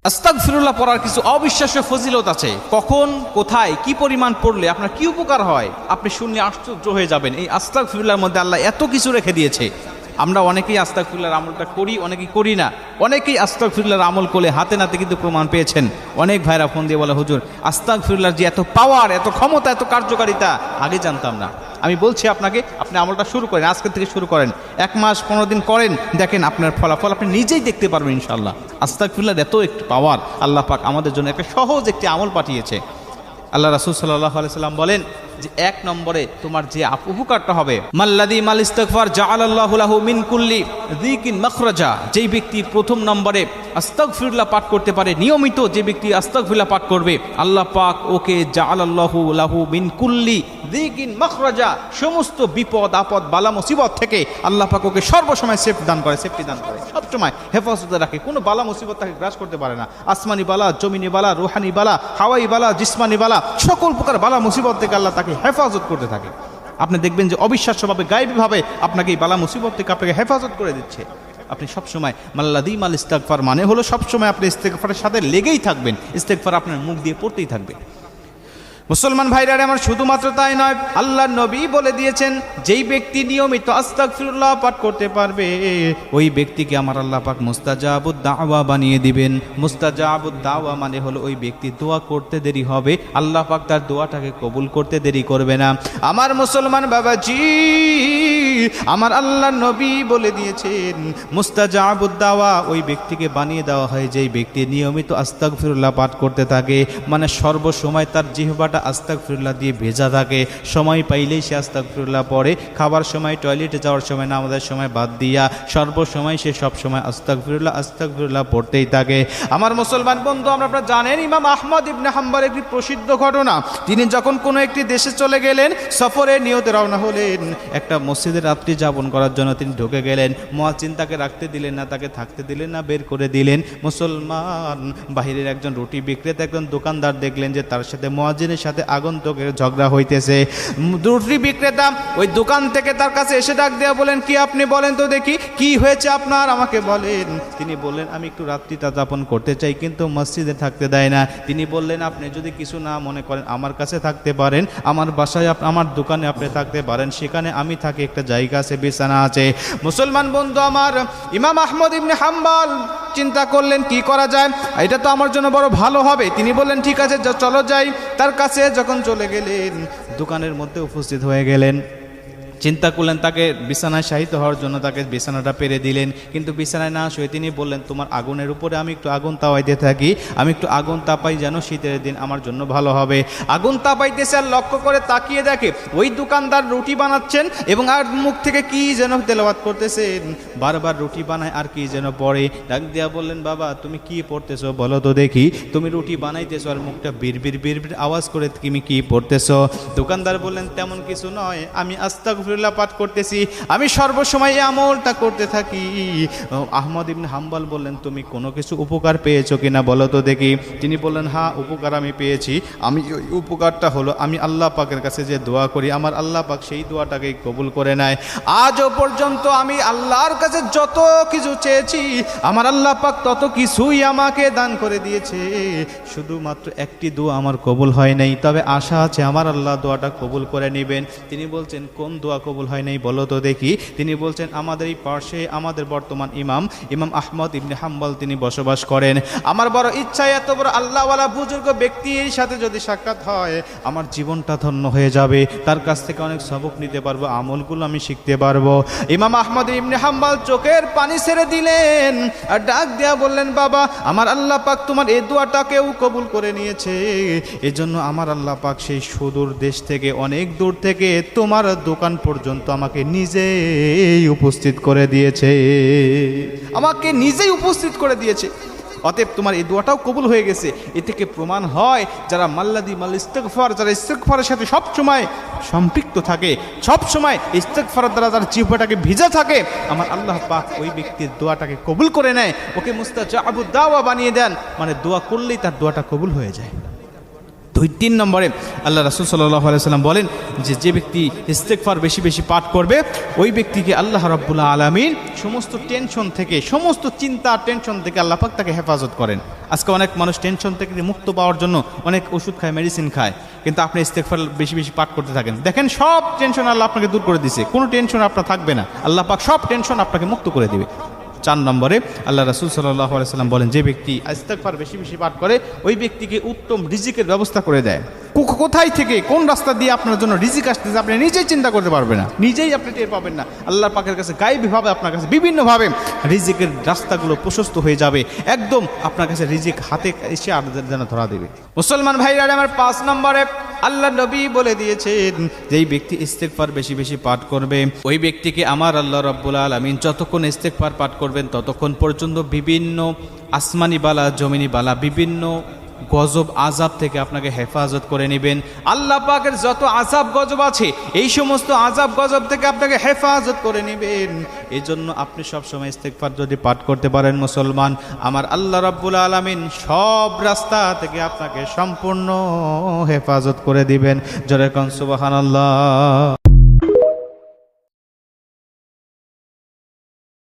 আস্তাগফিরুল্লাহ পড়ার কিছু অবিশ্বাস্য ফজিলত আছে। কখন, কোথায়, কি পরিমাণ পড়লে আপনার কি উপকার হয় আপনি শুনলে আশ্চর্য হয়ে যাবেন। এই আস্তাগফিরুল্লাহর মধ্যে আল্লাহ এত কিছু রেখে দিয়েছে। আমরা অনেকেই আস্তাগফিরুল্লাহর আমলটা করি, অনেকেই করি না। অনেকেই আস্তাগফিরুল্লাহর আমল করলে হাতে নাতে কিন্তু প্রমাণ পেয়েছেন। অনেক ভাইরা ফোন দিয়ে বলে, হুজুর আস্তাগফিরুল্লাহর যে এত পাওয়ার, এত ক্ষমতা, এত কার্যকারিতা আগে জানতাম না। আমি বলছি আপনাকে, আপনি আমলটা শুরু করেন, আজকের থেকে শুরু করেন, 1 মাস 15 দিন করেন, দেখেন আপনার ফলাফল আপনি নিজেই দেখতে পারবেন ইনশাআল্লাহ। আস্তাগফিরুল্লাহর এত একটি পাওয়ার, আল্লাহ পাক আমাদের জন্য একটা সহজ একটি আমল পাঠিয়েছে। আল্লাহ রাসূল সাল্লাল্লাহু আলাইহি সাল্লাম বলেন যে 1 নম্বরে তোমার যে উপকারটা হবে, মাল্লাযী মাল ইস্তিগফার জাআলাল্লাহু লাহু মিন কুল্লি যিকিন মাখরাজা, যেই ব্যক্তি প্রথম নম্বরে আস্তাগফিরুল্লাহ পাঠ করতে পারে, নিয়মিত যে ব্যক্তি আস্তাগফিরুল্লাহ পাঠ করবে, আল্লাহ পাক ওকে জাআলাল্লাহু লাহু মিন কুল্লি যিকিন মাখরাজা, সমস্ত বিপদ আপদ বালা মুসিবত থেকে আল্লাহ পাক ওকে সর্বসময় সেফটি দান করে, সবসময় হেফাজতে রাখে। কোনো বালা মুসিবত তাকে গ্রাস করতে পারে না। আসমানি বালা, জমিনি বালা, রুহানি বালা, হাওয়াই বালা, জিসমানি বালা, সকল প্রকার বালা মুসিবত থেকে আল্লাহ তাকে হেফাজত করতে থাকে। আপনি দেখবেন যে অবিশ্বাস্যভাবে, গায়েবীভাবে আপনাকে এই বালা মুসিবত থেকে আপনাকে হেফাজত করে দিচ্ছে। আপনি সবসময় মাল্লাযী মাল ইস্তিগফার মানে হলো সবসময় আপনি ইস্তিগফারের সাথে লেগেই থাকবেন, ইস্তিগফার আপনার মুখ দিয়ে পড়তেই থাকবে। মুসলমান ভাইরা আমার শুধুমাত্র তাই নয়, আল্লাহর নবী বলে দিয়েছেন যেই ব্যক্তি নিয়মিত আস্তাগফিরুল্লাহ পাঠ করতে পারবে ওই ব্যক্তিকে আমার আল্লাহ পাক মুস্তাজাবুদ দাওয়া বানিয়ে দিবেন। মুস্তাজাবুদ দাওয়া মানে হলো ওই ব্যক্তি দোয়া করতে দেরি হবে, আল্লাহ পাক তার দোয়াটাকে কবুল করতে দেরি করবে না। আমার মুসলমান বাবাজি, আমার আল্লাহর নবী বলে দিয়েছেন মুস্তাজাবুদ দাওয়া ওই ব্যক্তিকে বানিয়ে দেওয়া হয় যেই ব্যক্তি নিয়মিত আস্তাগফিরুল্লাহ পাঠ করতে থাকে। মানে সর্বসময় তার জিহ্বাটা আস্তাগফিরুল্লাহ দিয়ে ভেজা থাকে, সময় পাইলেই সে আস্তাগফিরুল্লাহ পড়ে, খাবার সময়, টয়লেটে যাওয়ার সময়, নামাজের সময় বাদ দিয়া সর্বসময় সে সবসময় আস্তাগফিরুল্লাহ পড়তেই থাকে। আমার মুসলমান বন্ধু, আপনারা জানেন ইমাম আহমদ ইবনে হাম্বল একটি প্রসিদ্ধ ঘটনা। তিনি যখন কোনো একটি দেশে চলে গেলেন, সফরে নিয়তে রওনা হলেন, একটা মসজিদে রাত্রি যাপন করার জন্য তিনি ঢুকে গেলেন। মুয়াজ্জিন তাকে রাখতে দিলেন না, তাকে থাকতে দিলেন না, বের করে দিলেন। মুসলমান বাহিরের একজন রুটি বিক্রেতা, একজন দোকানদার দেখলেন যে তার সাথে মুয়াজ্জিনের সাথে আগন্তুকের ঝগড়া হইতেছে। রুটি বিক্রেতা ওই দোকান থেকে তার কাছে এসে ডাক দেয়া বলেন, কি আপনি বলেন তো দেখি কি হয়েছে আপনার, আমাকে বলেন। তিনি বললেন, আমি একটু রাত্রিটা যাপন করতে চাই কিন্তু মসজিদে থাকতে দেয় না। তিনি বললেন, আপনি যদি কিছু না মনে করেন আমার কাছে থাকতে পারেন, আমার বাসায়, আমার দোকানে আপনি থাকতে পারেন, সেখানে আমি থাকি, একটা জায়গা আছে, বিছানা আছে। মুসলমান বন্ধু আমার, ইমাম আহমদ ইবনে হাম্বল চিন্তা করলেন কি করা যায়, এটা তো আমার জন্য বড় ভালো হবে। তিনি বললেন, ঠিক আছে চলো যাই। তার কাছে যখন চলে গেলেন, দোকানের মধ্যে উপস্থিত হয়ে গেলেন, চিন্তা করলেন তাকে বিছানায় শায়িত হওয়ার জন্য তাকে বিছানাটা পেরে দিলেন। কিন্তু বিছানায় না শুয়ে তিনি বললেন, তোমার আগুনের উপরে আমি একটু আগুন তাপাইতে থাকি, আমি একটু আগুন তাপাই, যেন শীতের দিন আমার জন্য ভালো হবে। আগুন তাপাইতেছে আর লক্ষ্য করে তাকিয়ে দেখে ওই দোকানদার রুটি বানাচ্ছেন এবং আর মুখ থেকে কি যেন তেলাওয়াত করতেছেন, বারবার রুটি বানায় আর কি যেন পড়ে। ডাক দিয়া বললেন, বাবা তুমি কি পড়তেছো বলো তো দেখি, তুমি রুটি বানাইতেছো আর মুখটা বিড়বিড় বিড়বিড় আওয়াজ করে তুমি কি পড়তেছো? দোকানদার বললেন, তেমন কিছু নয়, আমি আস্তাগফিরুল্লাহ পাঠ করতেছি, আমি সর্বসময় এই আমলটা করতে থাকি। আহমদ ইবনে হাম্বল বললেন, তুমি কোনো কিছু উপকার পেয়েছো কিনা বলো তো দেখি। তিনি বললেন, হ্যাঁ উপকার আমি পেয়েছি। আমি ওই উপকারটা হলো আমি আল্লাহ পাকের কাছে যে দোয়া করি, আমার আল্লাহ পাক সেই দোয়াটাকে কবুল করে নেয়। আজও পর্যন্ত আমি আল্লাহর কাছে যত কিছু চেয়েছি আমার আল্লাহ পাক তত কিছুই আমাকে দান করে দিয়েছে। শুধুমাত্র একটি দোয়া আমার কবুল হয় নাই, তবে আশা আছে আমার আল্লাহ দোয়াটা কবুল করে নেবেন। তিনি বলছেন, কোন দোয়া কবুল হয় নাই বলো তো দেখি। তিনি বলছেন, আমাদের এই পাশে আমাদের বর্তমান ইমাম আহমদ ইবনে হাম্বল তিনি বসবাস করেন। আমার বড় ইচ্ছা এত বড় আল্লাহওয়ালা বুজুর্গ ব্যক্তির সাথে যদি সাক্ষাৎ হয় আমার জীবনটা ধন্য হয়ে যাবে, তার কাছ থেকে অনেক সবক নিতে পারবো, আমলগুলো আমি শিখতে পারবো। ইমাম আহমদ ইবনে হাম্বল চোখের পানি ছেড়ে দিলেন আর ডাক দেয়া বললেন, বাবা আমার আল্লাহ পাক তোমার এই দোয়াটাকেও কবুল করে নিয়েছে। এজন্য আমার আল্লাহ পাক সেই সুদূর দেশ থেকে, অনেক দূর থেকে তোমার দোকান পর্যন্ত আমাকে নিজেই উপস্থিত করে দিয়েছে, অতএব তোমার এই দোয়াটাও কবুল হয়ে গেছে। এ থেকে প্রমাণ হয় যারা মাল্লাযী মাল ইস্তিগফার, যারা ইস্তিগফারের সাথে সবসময় সম্পৃক্ত থাকে, সবসময় ইস্তিগফারের দ্বারা যার জিহ্বাটাকে ভিজা থাকে, আমার আল্লাহ পাক ওই ব্যক্তির দোয়াটাকে কবুল করে নেয়, ওকে মুস্তাজাবুদ দাওয়া বানিয়ে দেন। মানে দোয়া করলেই তার দোয়াটা কবুল হয়ে যায়। 3 নম্বরে আল্লাহ রাসূল সাল্লাল্লাহু আলাইহি সাল্লাম বলেন যে ব্যক্তি ইস্তেগফার বেশি বেশি পাঠ করবে ওই ব্যক্তিকে আল্লাহ রাব্বুল আলামিন সমস্ত টেনশন থেকে, সমস্ত চিন্তা টেনশন থেকে আল্লাহ পাক তাকে হেফাজত করেন। আজকে অনেক মানুষ টেনশন থেকে মুক্ত পাওয়ার জন্য অনেক ওষুধ খায়, মেডিসিন খায়, কিন্তু আপনি ইস্তেগফার বেশি বেশি পাঠ করতে থাকেন, দেখেন সব টেনশন আল্লাহ আপনাকে দূর করে দিয়েছে, কোনো টেনশন আপনার থাকবে না, আল্লাহ পাক সব টেনশন আপনাকে মুক্ত করে দিবে। 4 নম্বরে আল্লাহ রাসূল সাল্লাল্লাহু আলাইহি সাল্লাম বলেন যে ব্যক্তি ইস্তেগফার বেশি বেশি পাঠ করে ওই ব্যক্তিকে উত্তম রিজিকের ব্যবস্থা করে দেয়। কোথায় থেকে কোন রাস্তা দিয়ে আপনার জন্য রিজিক আসতেছে আপনি নিজেই চিন্তা করতে পারবেন না, নিজেই আপনি টের পাবেন না। আল্লাহ পাকের কাছে গায়েবীভাবে আপনার কাছে বিভিন্নভাবে রিজিকের রাস্তাগুলো প্রশস্ত হয়ে যাবে, একদম আপনার কাছে রিজিক হাতে এসে যেন ধরা দেবে। মুসলমান ভাইরা আমার 5 নম্বরে আল্লাহ নবী বলে দিয়েছেন যেই ব্যক্তি ইস্তেগফার বেশি বেশি পাঠ করবে ওই ব্যক্তিকে আমার আল্লাহ রাব্বুল আলামিন যতক্ষণ ইস্তেগফার পাঠ করবেন ততক্ষণ পর্যন্ত বিভিন্ন আসমানি বালা জমিনি বালা বিভিন্ন গজব আযাব থেকে আপনাকে হেফাজত করে নেবেন। আল্লাহ পাকের যত আযাব গজব আছে এই সমস্ত আযাব গজব থেকে আপনাকে হেফাজত করে নেবেন। এই জন্য আপনি সবসময় ইস্তেগফার যদি পাঠ করতে পারেন মুসলমান, আমার আল্লাহ রাব্বুল আলামিন সব রাস্তা থেকে আপনাকে সম্পূর্ণ হেফাজত করে দিবেন। জোরে কোন সুবহানাল্লাহ।